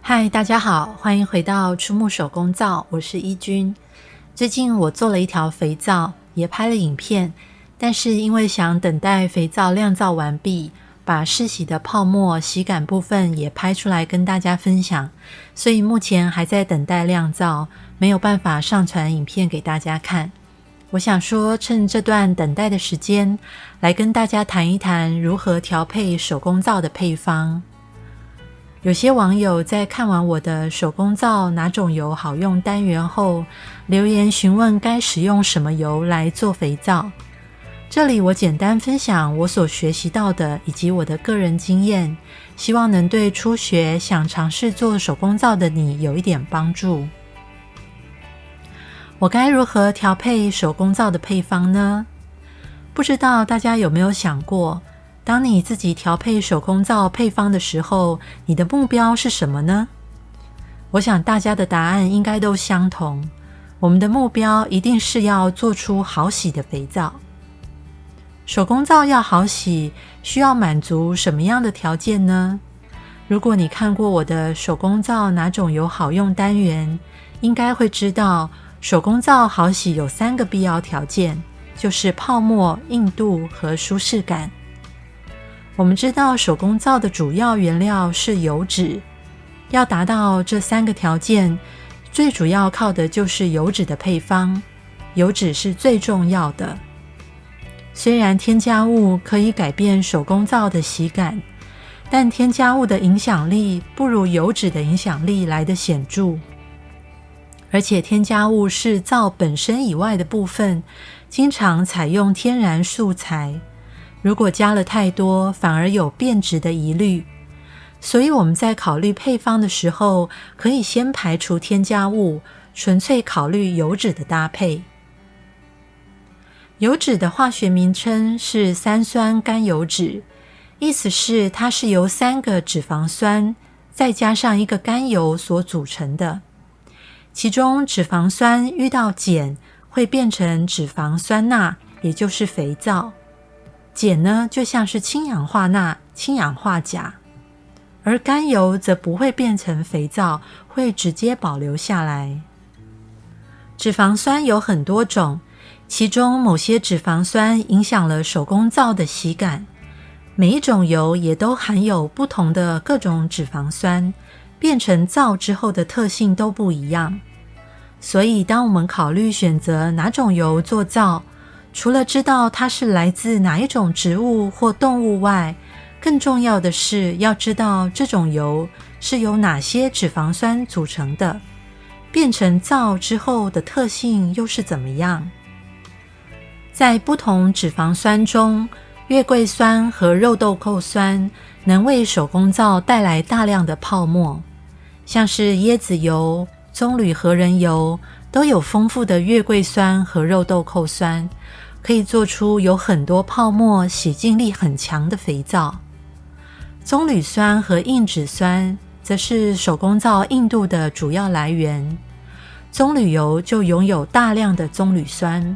嗨，大家好，欢迎回到出木手工皂，我是依君。最近我做了一条肥皂，也拍了影片，但是因为想等待肥皂晾皂完毕，把试洗的泡沫洗感部分也拍出来跟大家分享，所以目前还在等待晾皂，没有办法上传影片给大家看。我想说，趁这段等待的时间，来跟大家谈一谈如何调配手工皂的配方。有些网友在看完我的手工皂哪种油好用单元后，留言询问该使用什么油来做肥皂。这里我简单分享我所学习到的以及我的个人经验，希望能对初学想尝试做手工皂的你有一点帮助。我该如何调配手工皂的配方呢？不知道大家有没有想过，当你自己调配手工皂配方的时候，你的目标是什么呢？我想大家的答案应该都相同，我们的目标一定是要做出好洗的肥皂。手工皂要好洗，需要满足什么样的条件呢？如果你看过我的手工皂哪种油好用单元，应该会知道手工皂好洗有3个必要条件，就是泡沫、硬度和舒适感。我们知道手工皂的主要原料是油脂，要达到这3个条件，最主要靠的就是油脂的配方，油脂是最重要的。虽然添加物可以改变手工皂的洗感，但添加物的影响力不如油脂的影响力来得显著。而且添加物是皂本身以外的部分，经常采用天然素材，如果加了太多，反而有变质的疑虑。所以我们在考虑配方的时候，可以先排除添加物，纯粹考虑油脂的搭配。油脂的化学名称是3酸甘油酯，意思是它是由3个脂肪酸再加上一个甘油所组成的。其中脂肪酸遇到碱会变成脂肪酸钠，也就是肥皂。碱呢，就像是氢氧化钠、氢氧化钾，而甘油则不会变成肥皂，会直接保留下来。脂肪酸有很多种，其中某些脂肪酸影响了手工皂的洗感，每一种油也都含有不同的各种脂肪酸，变成皂之后的特性都不一样。所以当我们考虑选择哪种油做皂，除了知道它是来自哪一种植物或动物外，更重要的是要知道这种油是由哪些脂肪酸组成的，变成皂之后的特性又是怎么样。在不同脂肪酸中，月桂酸和肉豆蔻酸能为手工皂带来大量的泡沫，像是椰子油、棕榈核仁油都有丰富的月桂酸和肉豆蔻酸，可以做出有很多泡沫、洗净力很强的肥皂。棕榈酸和硬脂酸则是手工皂硬度的主要来源。棕榈油就拥有大量的棕榈酸，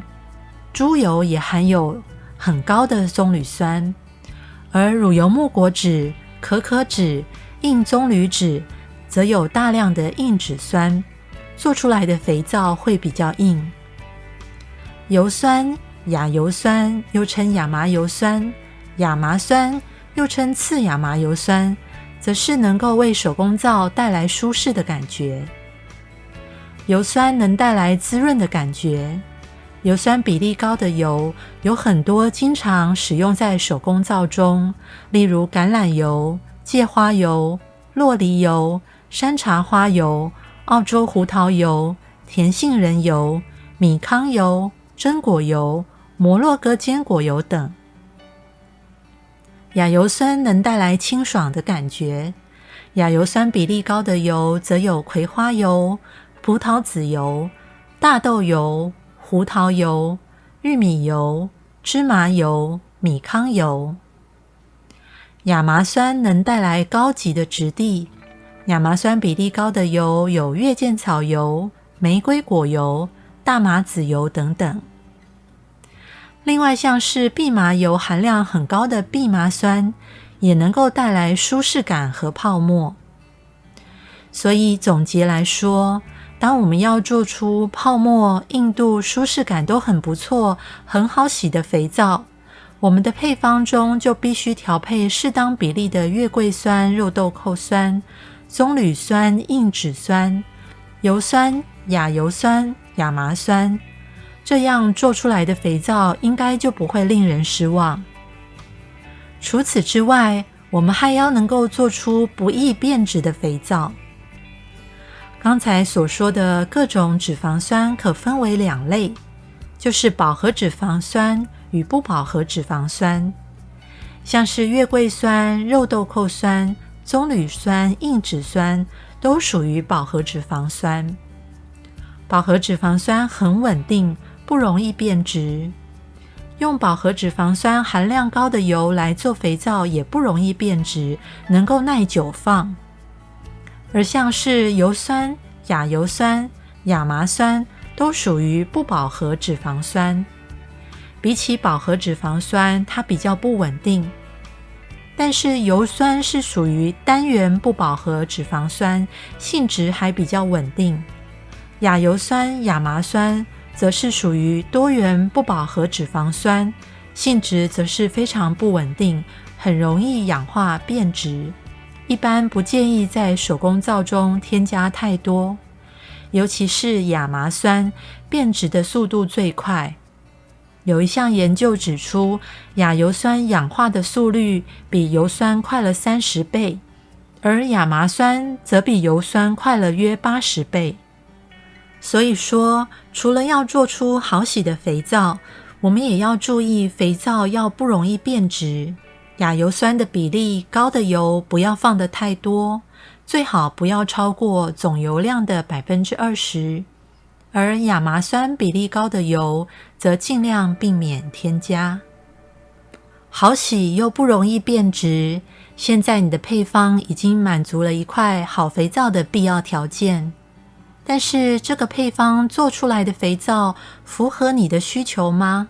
猪油也含有很高的棕榈酸，而乳油木果脂、可可脂、硬棕榈脂则有大量的硬脂酸，做出来的肥皂会比较硬。油酸、亚油酸又称亚麻油酸，亚麻酸又称次亚麻油酸，则是能够为手工皂带来舒适的感觉。油酸能带来滋润的感觉，油酸比例高的油有很多经常使用在手工皂中，例如橄榄油、芥花油、洛梨油、山茶花油、澳洲胡桃油、甜杏仁油、米糠油、榛果油、摩洛哥坚果油等。亚油酸能带来清爽的感觉，亚油酸比例高的油则有葵花油、葡萄籽油、大豆油、胡桃油、玉米油、芝麻油、米糠油。亚麻酸能带来高级的质地，亚麻酸比例高的油有月见草油、玫瑰果油、大麻籽油等等。另外像是蓖麻油含量很高的蓖麻酸，也能够带来舒适感和泡沫。所以总结来说，当我们要做出泡沫、硬度、舒适感都很不错、很好洗的肥皂，我们的配方中就必须调配适当比例的月桂酸、肉豆蔻酸、棕榈酸、硬脂酸、油酸、亚油酸、亚麻酸，这样做出来的肥皂应该就不会令人失望。除此之外，我们还要能够做出不易变质的肥皂。刚才所说的各种脂肪酸可分为2类，就是饱和脂肪酸与不饱和脂肪酸。像是月桂酸、肉豆蔻酸、棕榈酸、硬脂酸都属于饱和脂肪酸。饱和脂肪酸很稳定，不容易变质。用饱和脂肪酸含量高的油来做肥皂也不容易变质，能够耐久放。而像是油酸、亚油酸、亚麻酸都属于不饱和脂肪酸。比起饱和脂肪酸，它比较不稳定。但是油酸是属于单元不饱和脂肪酸，性质还比较稳定。亚油酸、亚麻酸则是属于多元不饱和脂肪酸，性质则是非常不稳定，很容易氧化变质。一般不建议在手工皂中添加太多，尤其是亚麻酸，变质的速度最快。有一项研究指出，亚油酸氧化的速率比油酸快了30倍，而亚麻酸则比油酸快了约80倍。所以说，除了要做出好洗的肥皂，我们也要注意肥皂要不容易变质。亚油酸的比例高的油不要放得太多，最好不要超过总油量的 20%， 而亚麻酸比例高的油则尽量避免添加。好洗又不容易变质，现在你的配方已经满足了一块好肥皂的必要条件。但是这个配方做出来的肥皂符合你的需求吗？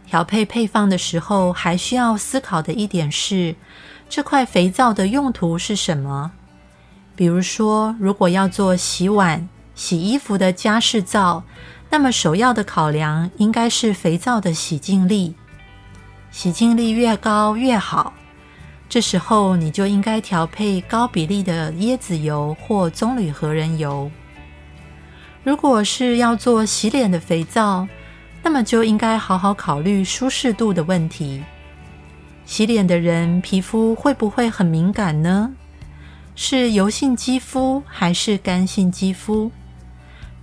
调配配方的时候，还需要思考的一点是，这块肥皂的用途是什么？比如说，如果要做洗碗、洗衣服的家事皂，那么首要的考量应该是肥皂的洗净力。洗净力越高越好，这时候你就应该调配高比例的椰子油或棕榈核仁油。如果是要做洗脸的肥皂，那么就应该好好考虑舒适度的问题。洗脸的人皮肤会不会很敏感呢？是油性肌肤还是干性肌肤？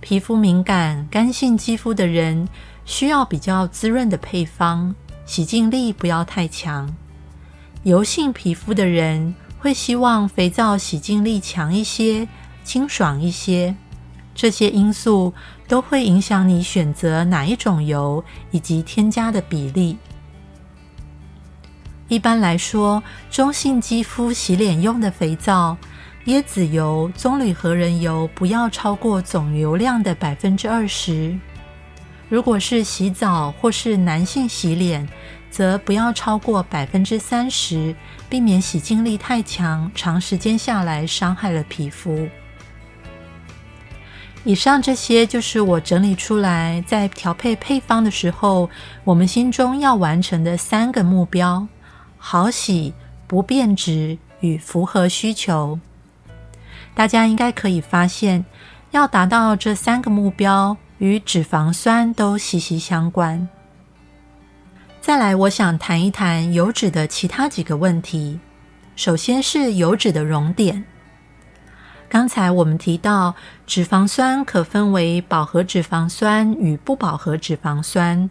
皮肤敏感、干性肌肤的人需要比较滋润的配方，洗净力不要太强。油性皮肤的人会希望肥皂洗净力强一些，清爽一些。这些因素都会影响你选择哪一种油以及添加的比例。一般来说，中性肌肤洗脸用的肥皂，椰子油、棕榈核仁油不要超过总油量的 20%。如果是洗澡或是男性洗脸，则不要超过 30%， 避免洗净力太强，长时间下来伤害了皮肤。以上这些就是我整理出来在调配配方的时候，我们心中要完成的3个目标：好洗、不变质与符合需求。大家应该可以发现，要达到这3个目标，与脂肪酸都息息相关。再来，我想谈一谈油脂的其他几个问题。首先是油脂的熔点。刚才我们提到，脂肪酸可分为饱和脂肪酸与不饱和脂肪酸。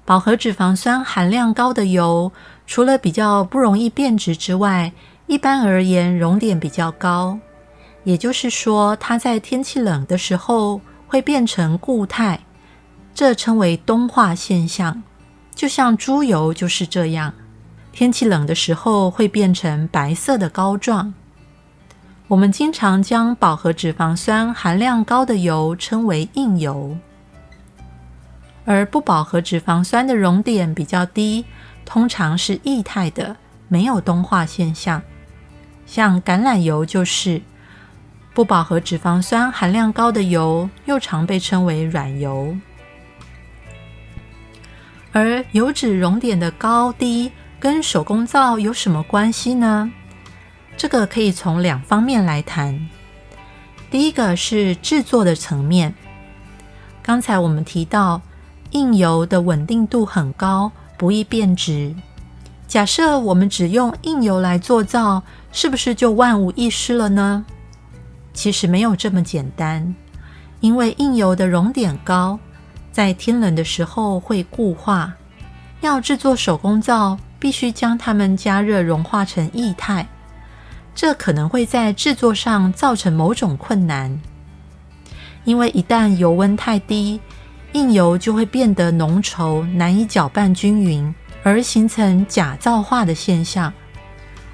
饱和脂肪酸含量高的油，除了比较不容易变质之外，一般而言熔点比较高。也就是说，它在天气冷的时候会变成固态，这称为冬化现象。就像猪油就是这样，天气冷的时候会变成白色的膏状。我们经常将饱和脂肪酸含量高的油称为硬油，而不饱和脂肪酸的熔点比较低，通常是液态的，没有冬化现象。像橄榄油就是，不饱和脂肪酸含量高的油又常被称为软油。而油脂熔点的高低跟手工皂有什么关系呢？这个可以从2方面来谈。第一个是制作的层面，刚才我们提到硬油的稳定度很高，不易变质。假设我们只用硬油来做皂，是不是就万无一失了呢？其实没有这么简单，因为硬油的熔点高，在天冷的时候会固化，要制作手工皂必须将它们加热融化成液态，这可能会在制作上造成某种困难。因为一旦油温太低，硬油就会变得浓稠，难以搅拌均匀，而形成假皂化的现象。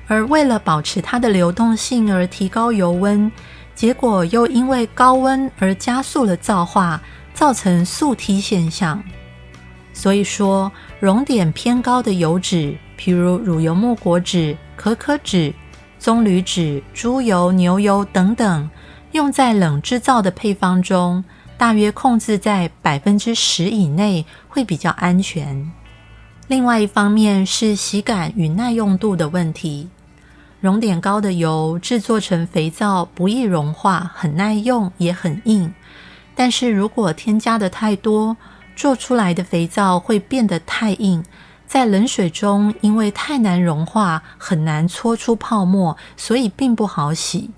而为了保持它的流动性而提高油温，结果又因为高温而加速了皂化，造成速梯现象。所以说，熔点偏高的油脂，譬如乳油木果脂、可可脂、棕榈脂、猪油、牛油等等，用在冷制皂的配方中，大约控制在 10% 以内会比较安全。另外一方面是洗感与耐用度的问题。熔点高的油制作成肥皂不易融化，很耐用也很硬，但是如果添加的太多，做出来的肥皂会变得太硬，在冷水中因为太难融化，很难搓出泡沫，所以并不好洗。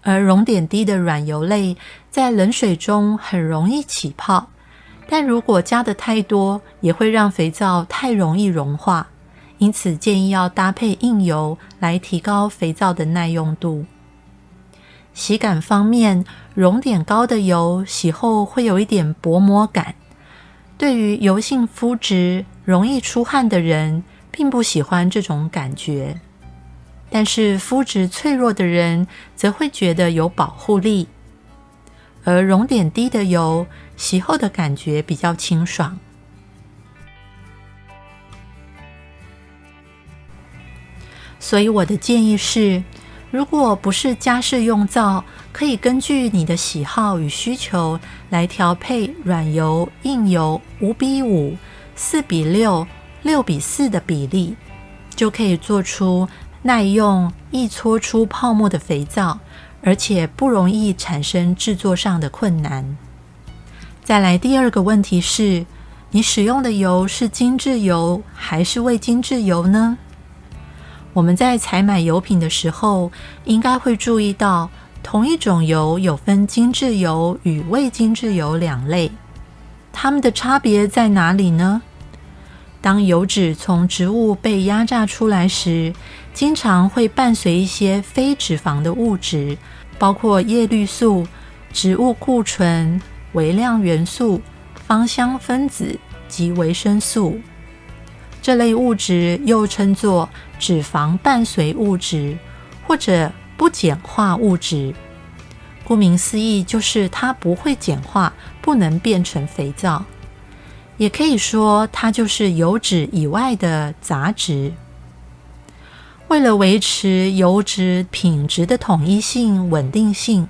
而熔点低的软油类在冷水中很容易起泡，但如果加的太多，也会让肥皂太容易融化，因此建议要搭配硬油来提高肥皂的耐用度。洗感方面，熔点高的油洗后会有一点薄膜感，对于油性肤质、容易出汗的人，并不喜欢这种感觉。但是肤质脆弱的人则会觉得有保护力。而熔点低的油，洗后的感觉比较清爽。所以我的建议是，如果不是家事用皂，可以根据你的喜好与需求来调配软油、硬油5:5、4:6、6:4的比例，就可以做出耐用、易搓出泡沫的肥皂，而且不容易产生制作上的困难。再来第二个问题是，你使用的油是精制油还是未精制油呢？我们在采买油品的时候，应该会注意到，同一种油有分精制油与未精制油2类，它们的差别在哪里呢？当油脂从植物被压榨出来时，经常会伴随一些非脂肪的物质，包括叶绿素、植物固醇、微量元素、芳香分子及维生素。这类物质又称作脂肪伴随物质或者不碱化物质。顾名思义，就是它不会碱化，不能变成肥皂。也可以说，它就是油脂以外的杂质。为了维持油脂品质的统一性、稳定性，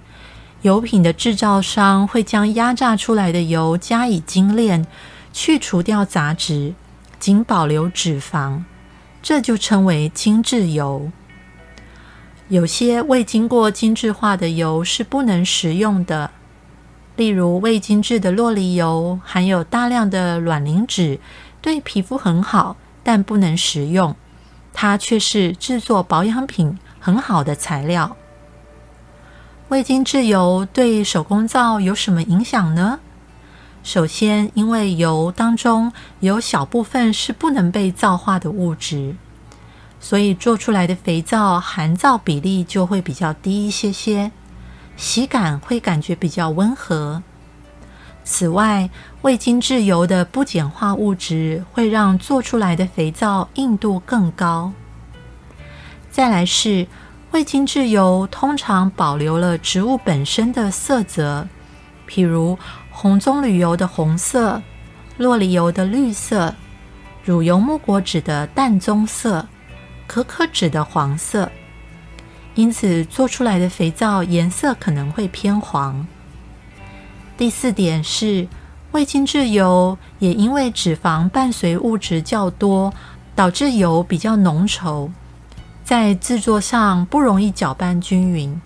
油品的制造商会将压榨出来的油加以精炼，去除掉杂质，仅保留脂肪，这就称为精制油。有些未经过精制化的油是不能食用的，例如未精制的酪梨油含有大量的卵磷脂，对皮肤很好，但不能食用，它却是制作保养品很好的材料。未精制油对手工皂有什么影响呢？首先，因为油当中有小部分是不能被皂化的物质，所以做出来的肥皂含皂比例就会比较低一些，洗感会感觉比较温和。此外，未精制油的不碱化物质会让做出来的肥皂硬度更高。再来是，未精制油通常保留了植物本身的色泽，譬如红棕榈油的红色、酪梨油的绿色、乳油木果脂的淡棕色、可可脂的黄色。因此做出来的肥皂颜色可能会偏黄。第4点是未精制油也因为脂肪伴随物质较多，导致油比较浓稠，在制作上不容易搅拌均匀，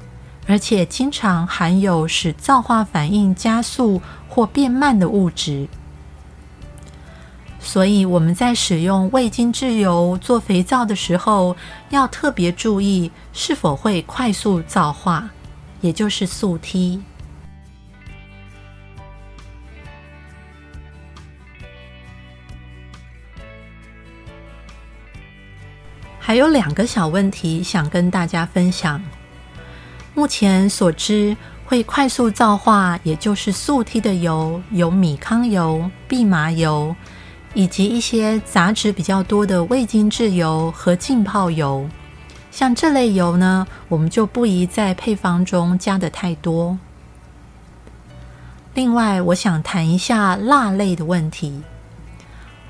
而且经常含有使皂化反应加速或变慢的物质。所以我们在使用未精制油做肥皂的时候，要特别注意是否会快速皂化，也就是速梯。还有2个小问题想跟大家分享。目前所知会快速皂化，也就是速梯的油，有米糠油、蓖麻油，以及一些杂质比较多的未精制油和浸泡油。像这类油呢，我们就不宜在配方中加的太多。另外，我想谈一下蜡类的问题。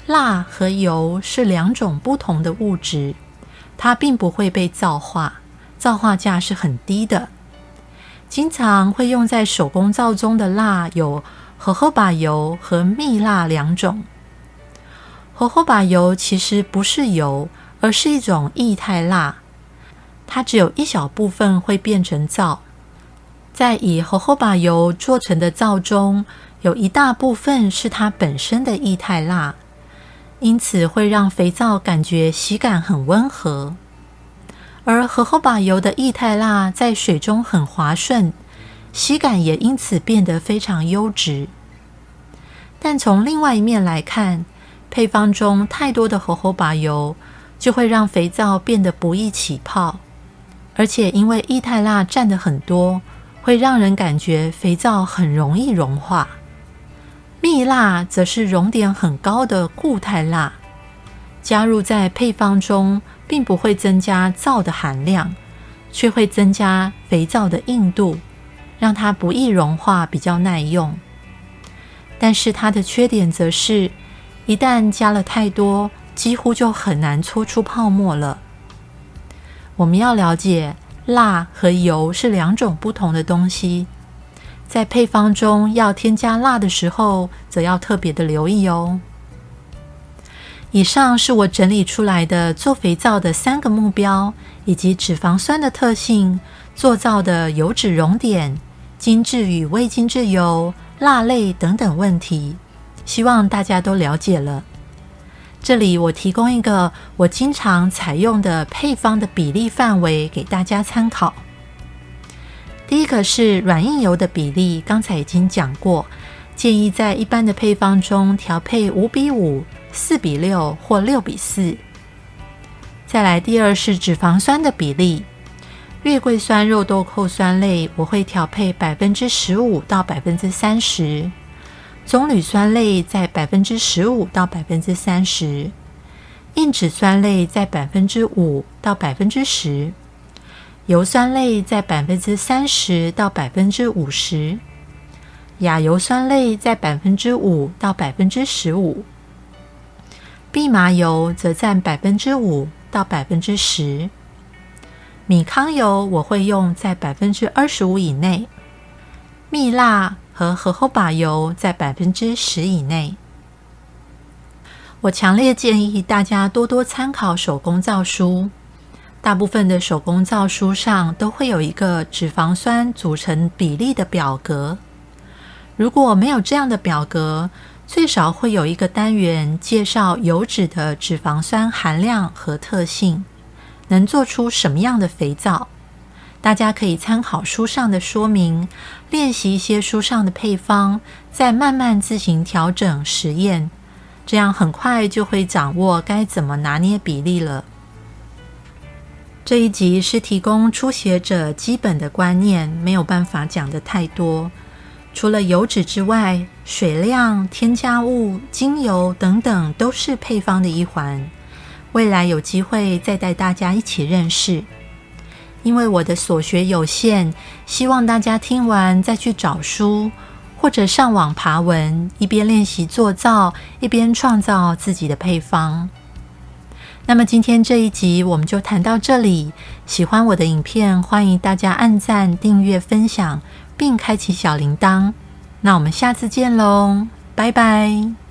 蜡和油是2种不同的物质，它并不会被皂化，皂化价是很低的。经常会用在手工皂中的蜡有荷荷巴油和蜜蜡2种。荷荷巴油其实不是油，而是一种液态蜡，它只有一小部分会变成皂。在以荷荷巴油做成的皂中，有一大部分是它本身的液态蜡，因此会让肥皂感觉洗感很温和。而荷荷巴油的液态蜡在水中很滑顺，洗感也因此变得非常优质。但从另外一面来看，配方中太多的荷荷巴油就会让肥皂变得不易起泡，而且因为液态蜡占得很多，会让人感觉肥皂很容易融化。蜜蜡则是熔点很高的固态蜡，加入在配方中并不会增加皂的含量，却会增加肥皂的硬度，让它不易融化，比较耐用。但是它的缺点则是一旦加了太多，几乎就很难搓出泡沫了。我们要了解，蜡和油是2种不同的东西，在配方中要添加蜡的时候，则要特别的留意哦。以上是我整理出来的做肥皂的3个目标，以及脂肪酸的特性、做皂的油脂熔点、精制与未精制油、蜡类等等问题，希望大家都了解了。这里我提供一个我经常采用的配方的比例范围给大家参考。第一个是软硬油的比例，刚才已经讲过，建议在一般的配方中调配5:5、4:6或6:4。再来第2是脂肪酸的比例，月桂酸肉豆蔻酸类我会调配 15% 到 30%， 棕榈酸类在 15% 到 30%， 硬脂酸类在 5% 到 10%， 油酸类在 30% 到 50%， 亚油酸类在 5% 到 15%， 蓖麻油则占 5% 到 10%， 米糠油我会用在 25% 以内，蜜蜡和荷荷巴油在 10% 以内。我强烈建议大家多多参考手工皂书，大部分的手工皂书上都会有一个脂肪酸组成比例的表格。如果没有这样的表格，最少会有一个单元介绍油脂的脂肪酸含量和特性，能做出什么样的肥皂。大家可以参考书上的说明，练习一些书上的配方，再慢慢自行调整实验，这样很快就会掌握该怎么拿捏比例了。这一集是提供初学者基本的观念，没有办法讲得太多。除了油脂之外，水量、添加物、精油等等都是配方的一环。未来有机会再带大家一起认识。因为我的所学有限，希望大家听完再去找书，或者上网爬文，一边练习做皂，一边创造自己的配方。那么今天这一集我们就谈到这里。喜欢我的影片，欢迎大家按赞、订阅、分享，并开启小铃铛。那我们下次见喽，拜拜。